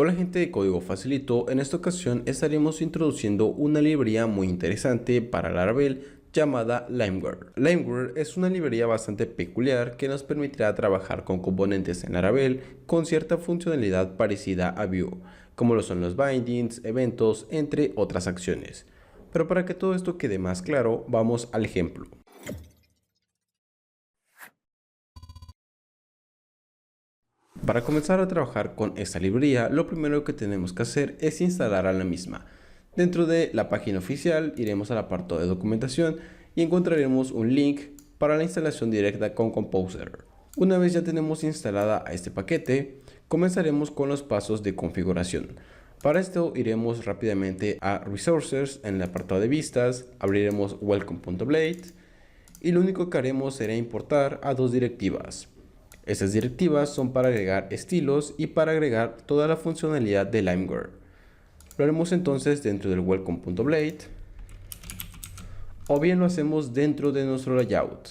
Hola gente de Código Facilito, en esta ocasión estaremos introduciendo una librería muy interesante para Laravel llamada Limeware. Limeware es una librería bastante peculiar que nos permitirá trabajar con componentes en Laravel con cierta funcionalidad parecida a Vue, como lo son los bindings, eventos, entre otras acciones. Pero para que todo esto quede más claro, vamos al ejemplo. Para comenzar a trabajar con esta librería, lo primero que tenemos que hacer es instalar a la misma. Dentro de la página oficial iremos al apartado de documentación y encontraremos un link para la instalación directa con Composer. Una vez ya tenemos instalada a este paquete, comenzaremos con los pasos de configuración. Para esto iremos rápidamente a Resources en el apartado de vistas, abriremos welcome.blade y lo único que haremos será importar a dos directivas. Estas directivas son para agregar estilos y para agregar toda la funcionalidad de Limeware. Lo haremos entonces dentro del welcome.blade o bien lo hacemos dentro de nuestro layout.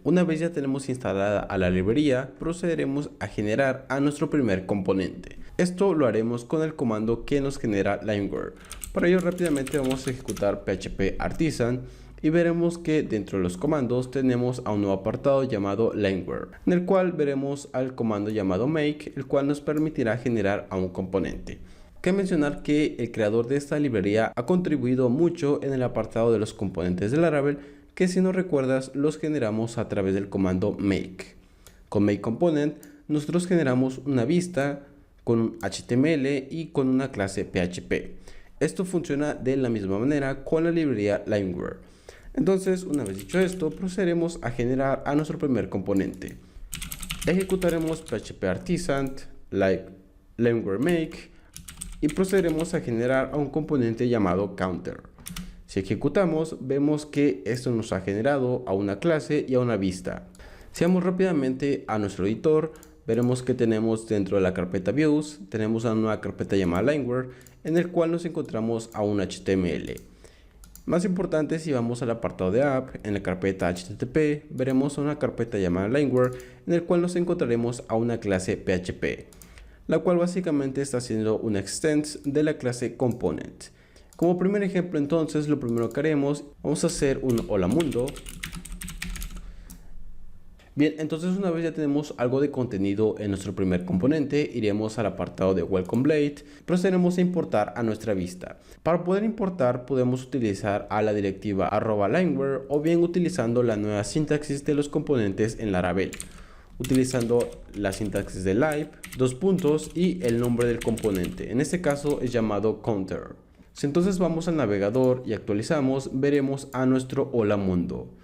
Una vez ya tenemos instalada a la librería, procederemos a generar a nuestro primer componente. Esto lo haremos con el comando que nos genera Limeware. Para ello rápidamente vamos a ejecutar php artisan y veremos que dentro de los comandos tenemos a un nuevo apartado llamado Limeware, en el cual veremos al comando llamado make, el cual nos permitirá generar a un componente. Cabe mencionar que el creador de esta librería ha contribuido mucho en el apartado de los componentes de Laravel, que si no recuerdas los generamos a través del comando make. Con make component nosotros generamos una vista con un HTML y con una clase PHP. Esto funciona de la misma manera con la librería Limeware. Entonces, una vez dicho esto, procederemos a generar a nuestro primer componente. Ejecutaremos php artisan, limeware make y procederemos a generar a un componente llamado counter. Si ejecutamos, vemos que esto nos ha generado a una clase y a una vista. Si vamos rápidamente a nuestro editor, veremos que tenemos dentro de la carpeta views, tenemos una nueva carpeta llamada limeware, en el cual nos encontramos a un HTML. Más importante, si vamos al apartado de app, en la carpeta HTTP, veremos una carpeta llamada Limeware, en el cual nos encontraremos a una clase PHP, la cual básicamente está siendo una extends de la clase component. Como primer ejemplo entonces, lo primero que haremos, vamos a hacer un hola mundo. Bien, entonces una vez ya tenemos algo de contenido en nuestro primer componente, iremos al apartado de Welcome Blade, procederemos a importar a nuestra vista. Para poder importar podemos utilizar a la directiva @limeware o bien utilizando la nueva sintaxis de los componentes en Laravel, utilizando la sintaxis de live, dos puntos y el nombre del componente. En este caso es llamado counter. Si entonces vamos al navegador y actualizamos, veremos a nuestro hola mundo.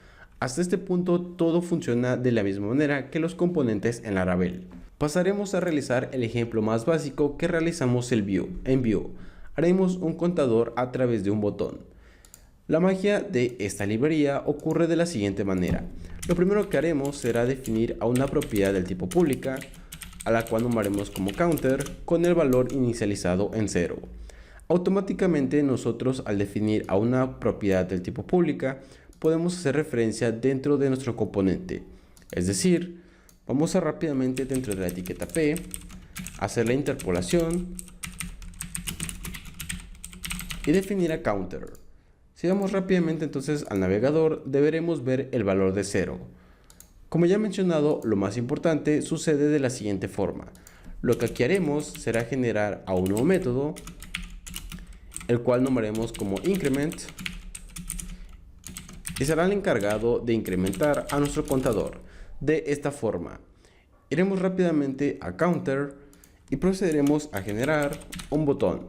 Hasta este punto todo funciona de la misma manera que los componentes en Laravel. Pasaremos a realizar el ejemplo más básico que realizamos en Vue. Haremos un contador a través de un botón. La magia de esta librería ocurre de la siguiente manera. Lo primero que haremos será definir a una propiedad del tipo pública, a la cual nombraremos como counter con el valor inicializado en 0. Automáticamente nosotros al definir a una propiedad del tipo pública podemos hacer referencia dentro de nuestro componente. Es decir, vamos a rápidamente dentro de la etiqueta P, hacer la interpolación y definir a counter. Si vamos rápidamente entonces al navegador, deberemos ver el valor de 0. Como ya he mencionado, lo más importante sucede de la siguiente forma. Lo que aquí haremos será generar a un nuevo método, el cual nombraremos como increment, y será el encargado de incrementar a nuestro contador. De esta forma, iremos rápidamente a counter y procederemos a generar un botón.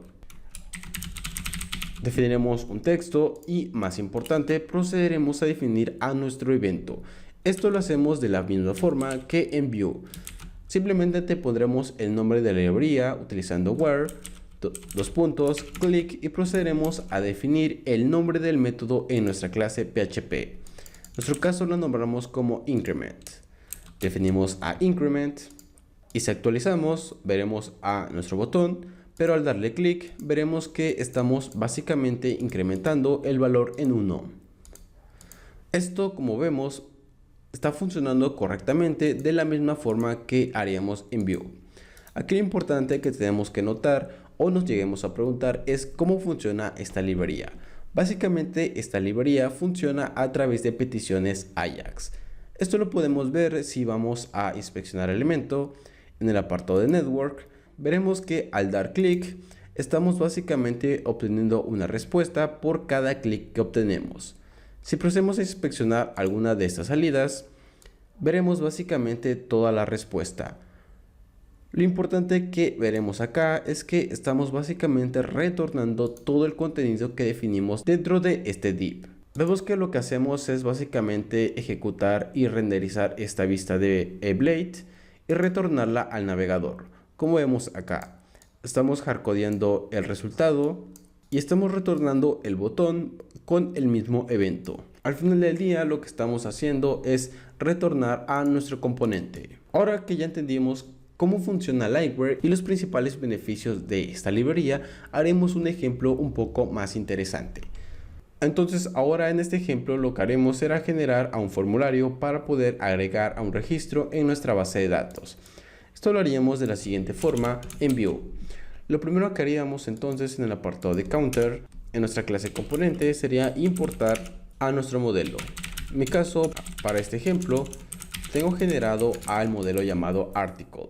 Definiremos un texto y, más importante, procederemos a definir a nuestro evento. Esto lo hacemos de la misma forma que en Vue. Simplemente te pondremos el nombre de la librería utilizando where, dos puntos, click y procederemos a definir el nombre del método en nuestra clase PHP. En nuestro caso lo nombramos como increment. Definimos a increment y si actualizamos veremos a nuestro botón, pero al darle clic veremos que estamos básicamente incrementando el valor en 1. Esto, como vemos, está funcionando correctamente de la misma forma que haríamos en Vue. Aquí lo importante que tenemos que notar o nos lleguemos a preguntar es cómo funciona esta librería. Básicamente esta librería funciona a través de peticiones Ajax. Esto lo podemos ver si vamos a inspeccionar el elemento en el apartado de Network. Veremos que al dar clic estamos básicamente obteniendo una respuesta por cada clic que obtenemos. Si procedemos a inspeccionar alguna de estas salidas, veremos básicamente toda la respuesta. Lo importante que veremos acá es que estamos básicamente retornando todo el contenido que definimos dentro de este div. Vemos que lo que hacemos es básicamente ejecutar y renderizar esta vista de Blade y retornarla al navegador. Como vemos acá, estamos hardcodeando el resultado y estamos retornando el botón con el mismo evento. Al final del día lo que estamos haciendo es retornar a nuestro componente. Ahora que ya entendimos cómo funciona Liveware y los principales beneficios de esta librería, haremos un ejemplo un poco más interesante. Entonces ahora en este ejemplo lo que haremos será generar a un formulario para poder agregar a un registro en nuestra base de datos. Esto lo haríamos de la siguiente forma en Vue. Lo primero que haríamos entonces en el apartado de Counter, en nuestra clase componente, sería importar a nuestro modelo. En mi caso, para este ejemplo, tengo generado al modelo llamado Article.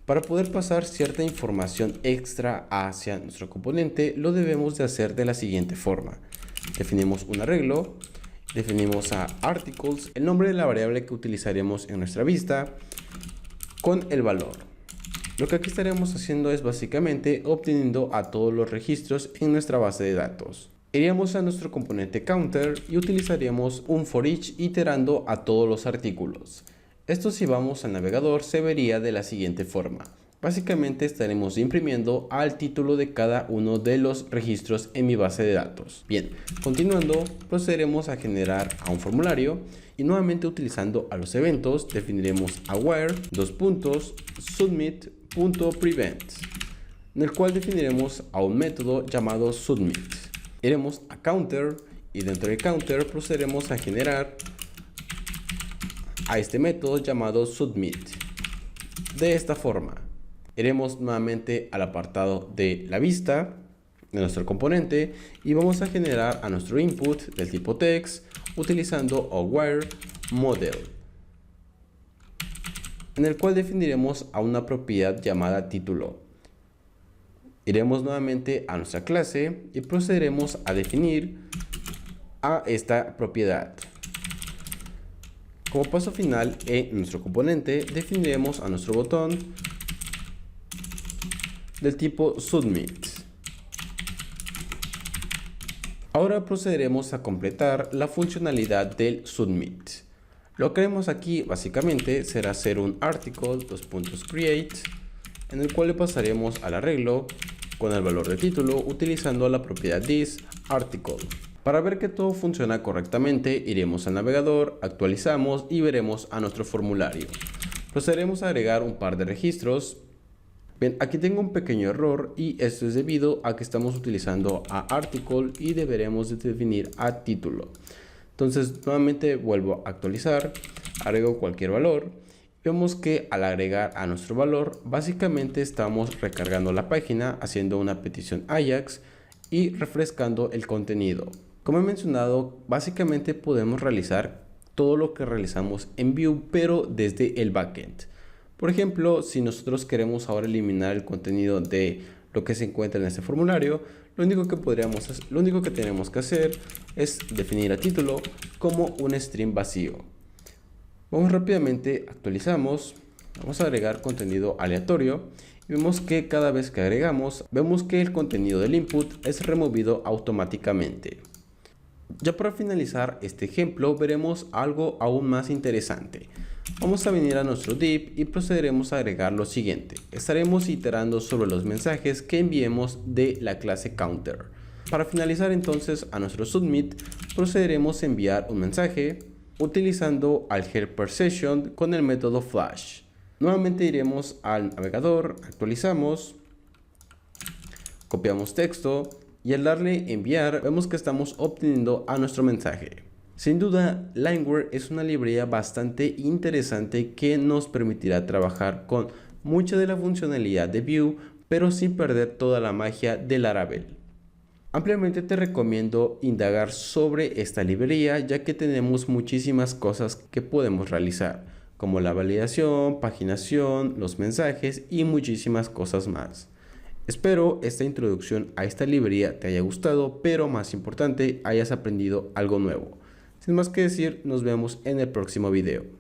Para poder pasar cierta información extra hacia nuestro componente, lo debemos de hacer de la siguiente forma. Definimos un arreglo, definimos a articles, el nombre de la variable que utilizaremos en nuestra vista, con el valor. Lo que aquí estaremos haciendo es básicamente obteniendo a todos los registros en nuestra base de datos. Iríamos a nuestro componente counter y utilizaríamos un for each iterando a todos los artículos. Esto, si vamos al navegador, se vería de la siguiente forma. Básicamente estaremos imprimiendo al título de cada uno de los registros en mi base de datos. Bien, continuando, procederemos a generar a un formulario y nuevamente utilizando a los eventos definiremos a where submit.prevent, en el cual definiremos a un método llamado submit. Iremos a counter y dentro de counter procederemos a generar a este método llamado submit. De esta forma, iremos nuevamente al apartado de la vista de nuestro componente y vamos a generar a nuestro input del tipo text utilizando aware model, en el cual definiremos a una propiedad llamada título. Iremos nuevamente a nuestra clase y procederemos a definir a esta propiedad. Como paso final en nuestro componente definiremos a nuestro botón del tipo submit. Ahora procederemos a completar la funcionalidad del submit. Lo que haremos aquí básicamente será hacer un article.create, en el cual le pasaremos al arreglo con el valor de título utilizando la propiedad thisArticle. Para ver que todo funciona correctamente, iremos al navegador, actualizamos y veremos a nuestro formulario. Procederemos a agregar un par de registros. Bien, aquí tengo un pequeño error y esto es debido a que estamos utilizando a article y deberemos de definir a título. Entonces nuevamente vuelvo a actualizar, agrego cualquier valor. Vemos que al agregar a nuestro valor básicamente estamos recargando la página, haciendo una petición Ajax y refrescando el contenido. Como he mencionado, básicamente podemos realizar todo lo que realizamos en Vue pero desde el backend. Por ejemplo, si nosotros queremos ahora eliminar el contenido de lo que se encuentra en este formulario, lo único que tenemos que hacer es definir a título como un string vacío. Vamos rápidamente, actualizamos, vamos a agregar contenido aleatorio y vemos que cada vez que agregamos, vemos que el contenido del input es removido automáticamente. Ya para finalizar este ejemplo, veremos algo aún más interesante. Vamos a venir a nuestro div y procederemos a agregar lo siguiente. Estaremos iterando sobre los mensajes que enviemos de la clase counter. Para finalizar entonces a nuestro submit, procederemos a enviar un mensaje utilizando al helper session con el método flash. Nuevamente iremos al navegador, actualizamos, copiamos texto y al darle enviar vemos que estamos obteniendo a nuestro mensaje. Sin duda, Liveware es una librería bastante interesante que nos permitirá trabajar con mucha de la funcionalidad de Vue, pero sin perder toda la magia de Laravel. Ampliamente te recomiendo indagar sobre esta librería, ya que tenemos muchísimas cosas que podemos realizar, como la validación, paginación, los mensajes y muchísimas cosas más. Espero esta introducción a esta librería te haya gustado, pero más importante, hayas aprendido algo nuevo. Sin más que decir, nos vemos en el próximo video.